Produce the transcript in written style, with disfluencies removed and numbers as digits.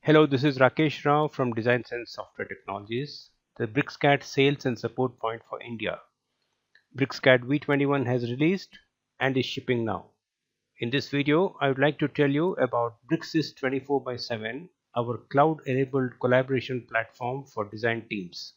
Hello, this is Rakesh Rao from DesignSense Software Technologies, the BricsCAD sales and support point for India. BricsCAD V21 has released and is shipping now. In this video, I would like to tell you about Bricsys 24/7, our cloud-enabled collaboration platform for design teams.